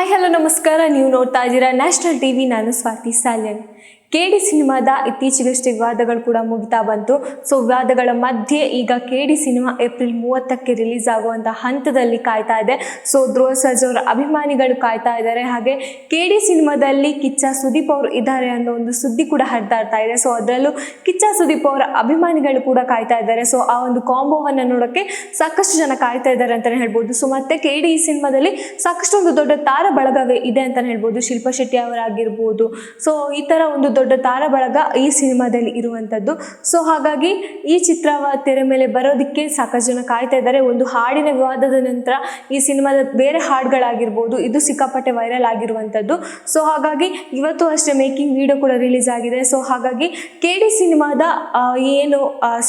Hi hello ನಮಸ್ಕಾರ. ನೀವು ನೋಡ್ತಾ ಇದ್ದೀರಾ ನ್ಯಾಷನಲ್ ಟಿವಿ. ನಾನು ಸ್ವಾತಿ ಸಾಲ್ಯನ್. KD ಸಿನಿಮಾದ ಇತ್ತೀಚೆಗಷ್ಟೇ ವಿವಾದಗಳು ಕೂಡ ಮುಗಿತಾ ಬಂತು. ಸೊ ವಿವಾದಗಳ ಮಧ್ಯೆ ಈಗ KD ಸಿನಿಮಾ ಏಪ್ರಿಲ್ 30ಕ್ಕೆ ರಿಲೀಸ್ ಆಗುವಂಥ ಹಂತದಲ್ಲಿ ಕಾಯ್ತಾ ಇದೆ. ಸೊ ಧ್ರುವ ಸರ್ಜಾ ಅವರ ಅಭಿಮಾನಿಗಳು ಕಾಯ್ತಾ ಇದ್ದಾರೆ. ಹಾಗೆ KD ಸಿನಿಮಾದಲ್ಲಿ ಕಿಚ್ಚ ಸುದೀಪ್ ಅವರು ಇದ್ದಾರೆ ಅನ್ನೋ ಒಂದು ಸುದ್ದಿ ಕೂಡ ಹರಿದಾಡ್ತಾ ಇದೆ. ಸೊ ಅದರಲ್ಲೂ ಕಿಚ್ಚ ಸುದೀಪ್ ಅವರ ಅಭಿಮಾನಿಗಳು ಕೂಡ ಕಾಯ್ತಾ ಇದ್ದಾರೆ. ಸೊ ಆ ಒಂದು ಕಾಂಬೋವನ್ನು ನೋಡೋಕ್ಕೆ ಸಾಕಷ್ಟು ಜನ ಕಾಯ್ತಾ ಇದ್ದಾರೆ ಅಂತಲೇ ಹೇಳ್ಬೋದು. ಸೊ ಮತ್ತೆ KD ಈ ಸಿನಿಮಾದಲ್ಲಿ ಸಾಕಷ್ಟು ಒಂದು ದೊಡ್ಡ ತಾರ ಬಳಗವೇ ಇದೆ ಅಂತಲೇ ಹೇಳ್ಬೋದು. ಶಿಲ್ಪಾ ಶೆಟ್ಟಿ ಅವರಾಗಿರ್ಬೋದು. ಸೊ ಈ ಥರ ಒಂದು ದೊಡ್ಡ ತಾರ ಬಳಗ ಈ ಸಿನಿಮಾದಲ್ಲಿ ಇರುವಂಥದ್ದು. ಸೊ ಹಾಗಾಗಿ ಈ ಚಿತ್ರವ ತೆರೆ ಮೇಲೆ ಬರೋದಕ್ಕೆ ಸಾಕಷ್ಟು ಜನ ಕಾಯ್ತಾ ಇದ್ದಾರೆ. ಒಂದು ಹಾಡಿನ ವಿವಾದದ ನಂತರ ಈ ಸಿನಿಮಾದ ಬೇರೆ ಹಾಡುಗಳಾಗಿರ್ಬೋದು, ಇದು ಸಿಕ್ಕಾಪಟ್ಟೆ ವೈರಲ್ ಆಗಿರುವಂಥದ್ದು. ಸೊ ಹಾಗಾಗಿ ಇವತ್ತು ಅಷ್ಟೇ ಮೇಕಿಂಗ್ ವಿಡಿಯೋ ಕೂಡ ರಿಲೀಸ್ ಆಗಿದೆ. ಸೊ ಹಾಗಾಗಿ KD ಸಿನಿಮಾದ ಏನು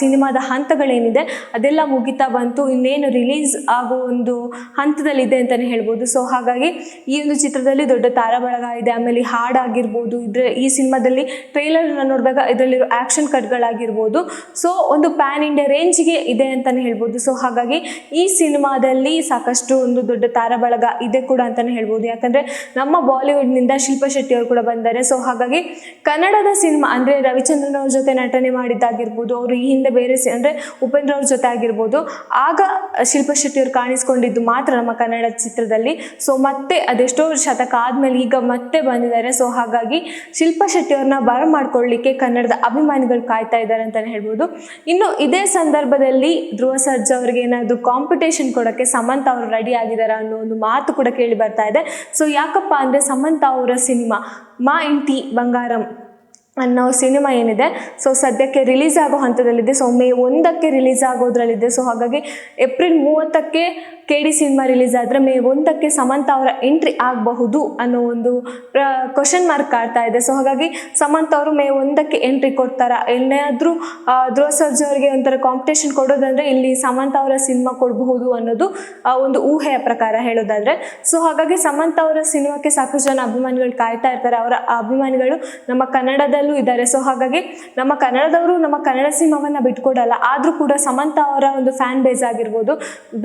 ಸಿನಿಮಾದ ಹಂತಗಳೇನಿದೆ ಅದೆಲ್ಲ ಮುಗಿತಾ ಬಂತು. ಇನ್ನೇನು ರಿಲೀಸ್ ಆಗೋ ಒಂದು ಹಂತದಲ್ಲಿದೆ ಅಂತಲೇ ಹೇಳ್ಬೋದು. ಸೊ ಹಾಗಾಗಿ ಈ ಒಂದು ಚಿತ್ರದಲ್ಲಿ ದೊಡ್ಡ ತಾರ ಬಳಗ ಇದೆ. ಆಮೇಲೆ ಹಾಡಾಗಿರ್ಬೋದು, ಈ ಸಿನಿಮಾದಲ್ಲಿ ಟ್ರೈಲರ್ನ ನೋಡಿದಾಗ ಇದರಲ್ಲಿರೋ ಆ್ಯಕ್ಷನ್ ಕಟ್ಗಳಾಗಿರ್ಬೋದು, ಸೊ ಒಂದು ಪ್ಯಾನ್ ಇಂಡಿಯಾ ರೇಂಜ್ಗೆ ಇದೆ ಅಂತಲೇ ಹೇಳ್ಬೋದು. ಸೊ ಹಾಗಾಗಿ ಈ ಸಿನಿಮಾದಲ್ಲಿ ಸಾಕಷ್ಟು ಒಂದು ದೊಡ್ಡ ತಾರ ಬಳಗ ಇದೆ ಕೂಡ ಅಂತಲೇ ಹೇಳ್ಬೋದು. ಯಾಕಂದರೆ ನಮ್ಮ ಬಾಲಿವುಡ್ನಿಂದ ಶಿಲ್ಪಾ ಶೆಟ್ಟಿ ಅವರು ಕೂಡ ಬಂದ್ದಾರೆ. ಸೊ ಹಾಗಾಗಿ ಕನ್ನಡದ ಸಿನಿಮಾ ಅಂದರೆ ರವಿಚಂದ್ರನ್ ಅವ್ರ ಜೊತೆ ನಟನೆ ಮಾಡಿದ್ದಾಗಿರ್ಬೋದು, ಅವರು ಈ ಹಿಂದೆ ಬೇರೆ ಅಂದರೆ ಉಪೇಂದ್ರ ಅವ್ರ ಜೊತೆ ಆಗಿರ್ಬೋದು, ಆಗ ಶಿಲ್ಪಾ ಶೆಟ್ಟಿ ಅವರು ಕಾಣಿಸ್ಕೊಂಡಿದ್ದು ಮಾತ್ರ ನಮ್ಮ ಕನ್ನಡ ಚಿತ್ರದಲ್ಲಿ. ಸೊ ಮತ್ತೆ ಅದೆಷ್ಟೋ ಶತಕ ಆದಮೇಲೆ ಈಗ ಮತ್ತೆ ಬಂದಿದ್ದಾರೆ. ಸೊ ಹಾಗಾಗಿ ಶಿಲ್ಪಾ ಶೆಟ್ಟಿ ಅವ್ರನ್ನ ಬರಮಾಡ್ಕೊಳ್ಳಿಕ್ಕೆ ಕನ್ನಡದ ಅಭಿಮಾನಿಗಳು ಕಾಯ್ತಾ ಇದ್ದಾರೆ ಅಂತಲೇ ಹೇಳ್ಬೋದು. ಇನ್ನು ಇದೇ ಸಂದರ್ಭದಲ್ಲಿ ಧ್ರುವ ಸರ್ಜಾ ಅವರಿಗೆ ಏನಾದರೂ ಕಾಂಪಿಟೇಷನ್ ಕೊಡೋಕ್ಕೆ ಸಮಂತ ಅವರು ರೆಡಿ ಆಗಿದ್ದಾರೆ ಅನ್ನೋ ಒಂದು ಮಾತು ಕೂಡ ಕೇಳಿ ಬರ್ತಾ ಇದೆ. ಸೊ ಯಾಕಪ್ಪ ಅಂದರೆ ಸಮಂತ ಅವರ ಸಿನಿಮಾ ಮಾ ಇಂಟಿ ಬಂಗಾರಂ ಅನ್ನೋ ಸಿನಿಮಾ ಏನಿದೆ, ಸೊ ಸದ್ಯಕ್ಕೆ ರಿಲೀಸ್ ಆಗೋ ಹಂತದಲ್ಲಿದೆ. ಸೊ ಮೇ 1ಕ್ಕೆ ರಿಲೀಸ್ ಆಗೋದ್ರಲ್ಲಿದೆ. ಸೊ ಹಾಗಾಗಿ ಏಪ್ರಿಲ್ 30ಕ್ಕೆ KD ಸಿನಿಮಾ ರಿಲೀಸ್ ಆದರೆ ಮೇ 1ಕ್ಕೆ ಸಮಂತ ಅವರ ಎಂಟ್ರಿ ಆಗಬಹುದು ಅನ್ನೋ ಒಂದು ಕ್ವಶನ್ ಮಾರ್ಕ್ ಕಾಡ್ತಾ ಇದೆ. ಸೊ ಹಾಗಾಗಿ ಸಮಂತ ಅವರು ಮೇ 1ಕ್ಕೆ ಎಂಟ್ರಿ ಕೊಡ್ತಾರಾ, ಏನಾದರೂ ಧ್ರುವ ಸರ್ಜಾ ಅವರಿಗೆ ಒಂಥರ ಕಾಂಪಿಟೇಷನ್ ಕೊಡೋದಂದರೆ ಇಲ್ಲಿ ಸಮಂತ ಅವರ ಸಿನಿಮಾ ಕೊಡಬಹುದು ಅನ್ನೋದು ಒಂದು ಊಹೆಯ ಪ್ರಕಾರ ಹೇಳೋದಾದರೆ. ಸೊ ಹಾಗಾಗಿ ಸಮಂತ ಅವರ ಸಿನಿಮಾಕ್ಕೆ ಸಾಕಷ್ಟು ಜನ ಅಭಿಮಾನಿಗಳು ಕಾಯ್ತಾ ಇರ್ತಾರೆ. ಅವರ ಅಭಿಮಾನಿಗಳು ನಮ್ಮ ಕನ್ನಡದಲ್ಲೂ ಇದ್ದಾರೆ. ಸೊ ಹಾಗಾಗಿ ನಮ್ಮ ಕನ್ನಡದವರು ನಮ್ಮ ಕನ್ನಡ ಸಿನಿಮಾವನ್ನು ಬಿಟ್ಕೊಡಲ್ಲ. ಆದರೂ ಕೂಡ ಸಮಂತ ಅವರ ಒಂದು ಫ್ಯಾನ್ ಬೇಸ್ ಆಗಿರ್ಬೋದು,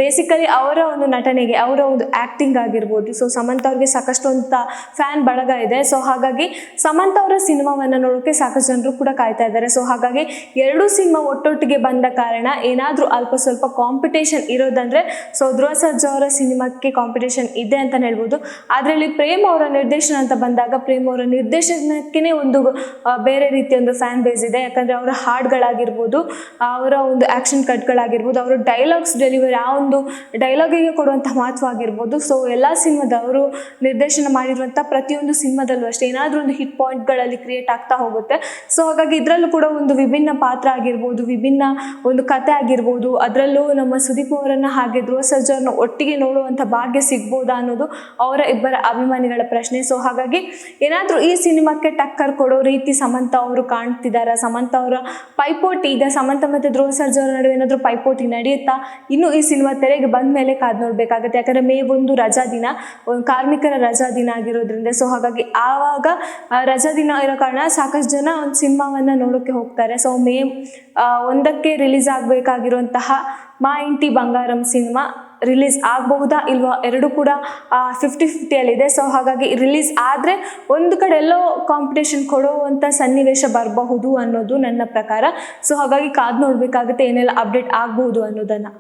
ಬೇಸಿಕಲಿ ಅವರ ಒಂದು ನಟನೆಗೆ, ಅವರ ಒಂದು ಆ್ಯಕ್ಟಿಂಗ್ ಆಗಿರ್ಬೋದು, ಸೊ ಸಮಂತ ಅವ್ರಿಗೆ ಸಾಕಷ್ಟು ಅಂತ ಫ್ಯಾನ್ ಬಳಗ ಇದೆ. ಸೊ ಹಾಗಾಗಿ ಸಮಂತ ಅವರ ಸಿನಿಮಾವನ್ನು ನೋಡೋಕ್ಕೆ ಸಾಕಷ್ಟು ಜನರು ಕೂಡ ಕಾಯ್ತಾ ಇದ್ದಾರೆ. ಸೊ ಹಾಗಾಗಿ ಎರಡೂ ಸಿನಿಮಾ ಒಟ್ಟೊಟ್ಟಿಗೆ ಬಂದ ಕಾರಣ ಏನಾದರೂ ಅಲ್ಪ ಸ್ವಲ್ಪ ಕಾಂಪಿಟೇಷನ್ ಇರೋದಂದರೆ ಸೊ ಧ್ರುವ ಸರ್ಜಾ ಅವರ ಸಿನಿಮಾಕ್ಕೆ ಕಾಂಪಿಟೇಷನ್ ಇದೆ ಅಂತಲೇ ಹೇಳ್ಬೋದು. ಅದರಲ್ಲಿ ಪ್ರೇಮ್ ಅವರ ನಿರ್ದೇಶನ ಅಂತ ಬಂದಾಗ ಪ್ರೇಮ್ ಅವರ ನಿರ್ದೇಶನಕ್ಕೇ ಒಂದು ಬೇರೆ ರೀತಿಯ ಒಂದು ಫ್ಯಾನ್ ಬೇಸ್ ಇದೆ. ಯಾಕಂದರೆ ಅವರ ಹಾಡುಗಳಾಗಿರ್ಬೋದು, ಅವರ ಒಂದು ಆ್ಯಕ್ಷನ್ ಕಟ್ಗಳಾಗಿರ್ಬೋದು, ಅವರ ಡೈಲಾಗ್ಸ್ ಡೆಲಿವರಿ, ಆ ಒಂದು ಡೈಲಾಗಿಗೆ ಕೊಡುವಂಥ ಮಹತ್ವ ಆಗಿರ್ಬೋದು. ಸೊ ಎಲ್ಲ ಸಿನಿಮಾದವರು ನಿರ್ದೇಶನ ಮಾಡಿರುವಂಥ ಪ್ರತಿಯೊಂದು ಸಿನಿಮಾದಲ್ಲೂ ಅಷ್ಟೇ ಏನಾದರೂ ಒಂದು ಹಿಟ್ ಪಾಯಿಂಟ್ಗಳಲ್ಲಿ ಕ್ರಿಯೇಟ್ ಆಗ್ತಾ ಹೋಗುತ್ತೆ. ಸೊ ಹಾಗಾಗಿ ಇದರಲ್ಲೂ ಕೂಡ ಒಂದು ವಿಭಿನ್ನ ಪಾತ್ರ ಆಗಿರ್ಬೋದು, ವಿಭಿನ್ನ ಒಂದು ಕತೆ ಆಗಿರ್ಬೋದು, ಅದರಲ್ಲೂ ನಮ್ಮ ಸುದೀಪ್ ಅವರನ್ನು ಹಾಗೆ ಧ್ರುವ ಸರ್ಜಾ ಅವ್ರನ್ನ ಒಟ್ಟಿಗೆ ನೋಡುವಂಥ ಭಾಗ್ಯ ಸಿಗ್ಬೋದಾ ಅನ್ನೋದು ಅವರ ಇಬ್ಬರ ಅಭಿಮಾನಿಗಳ ಪ್ರಶ್ನೆ. ಸೊ ಹಾಗಾಗಿ ಏನಾದರೂ ಈ ಸಿನಿಮಾಕ್ಕೆ ಟಕ್ಕರ್ ಕೊಡೋ ರೀತಿ ಸಮಂತ ಅವರು ಕಾಣ್ತಿದ್ದಾರೆ. ಸಮಂತ ಅವರ ಪೈಪೋಟಿ ಇದೆ. ಸಮಂತ ಮತ್ತು ಧ್ರುವ ಸರ್ಜಾ ಅವರ ನಡುವೆ ಏನಾದರೂ ಪೈಪೋಟಿ ನಡೆಯುತ್ತಾ ಇನ್ನು ಈ ಸಿನಿಮಾ ತೆರೆಗೆ ಬಂದ ಮೇಲೆ ಕಾದು ನೋಡಬೇಕಾಗುತ್ತೆ. ಯಾಕಂದರೆ ಮೇ 1 ರಜಾ ದಿನ, ಒಂದು ಕಾರ್ಮಿಕರ ರಜಾ ದಿನ ಆಗಿರೋದ್ರಿಂದ. ಸೊ ಹಾಗಾಗಿ ಆವಾಗ ರಜಾ ದಿನ ಇರೋ ಕಾರಣ ಸಾಕಷ್ಟು ಜನ ಒಂದು ಸಿನಿಮಾವನ್ನು ನೋಡೋಕ್ಕೆ ಹೋಗ್ತಾರೆ. ಸೊ ಮೇ 1ಕ್ಕೆ ರಿಲೀಸ್ ಆಗಬೇಕಾಗಿರುವಂತಹ ಮಾ ಇಂಟಿ ಬಂಗಾರಂ ಸಿನಿಮಾ ರಿಲೀಸ್ ಆಗಬಹುದಾ ಇಲ್ವಾ, ಎರಡೂ ಕೂಡ 50-50ಯಲ್ಲಿದೆ. ಸೊ ಹಾಗಾಗಿ ರಿಲೀಸ್ ಆದರೆ ಒಂದು ಕಡೆ ಎಲ್ಲೋ ಕಾಂಪಿಟೇಷನ್ ಕೊಡುವಂಥ ಸನ್ನಿವೇಶ ಬರಬಹುದು ಅನ್ನೋದು ನನ್ನ ಪ್ರಕಾರ. ಸೊ ಹಾಗಾಗಿ ಕಾದು ನೋಡಬೇಕಾಗುತ್ತೆ ಏನೆಲ್ಲ ಅಪ್ಡೇಟ್ ಆಗಬಹುದು ಅನ್ನೋದನ್ನು.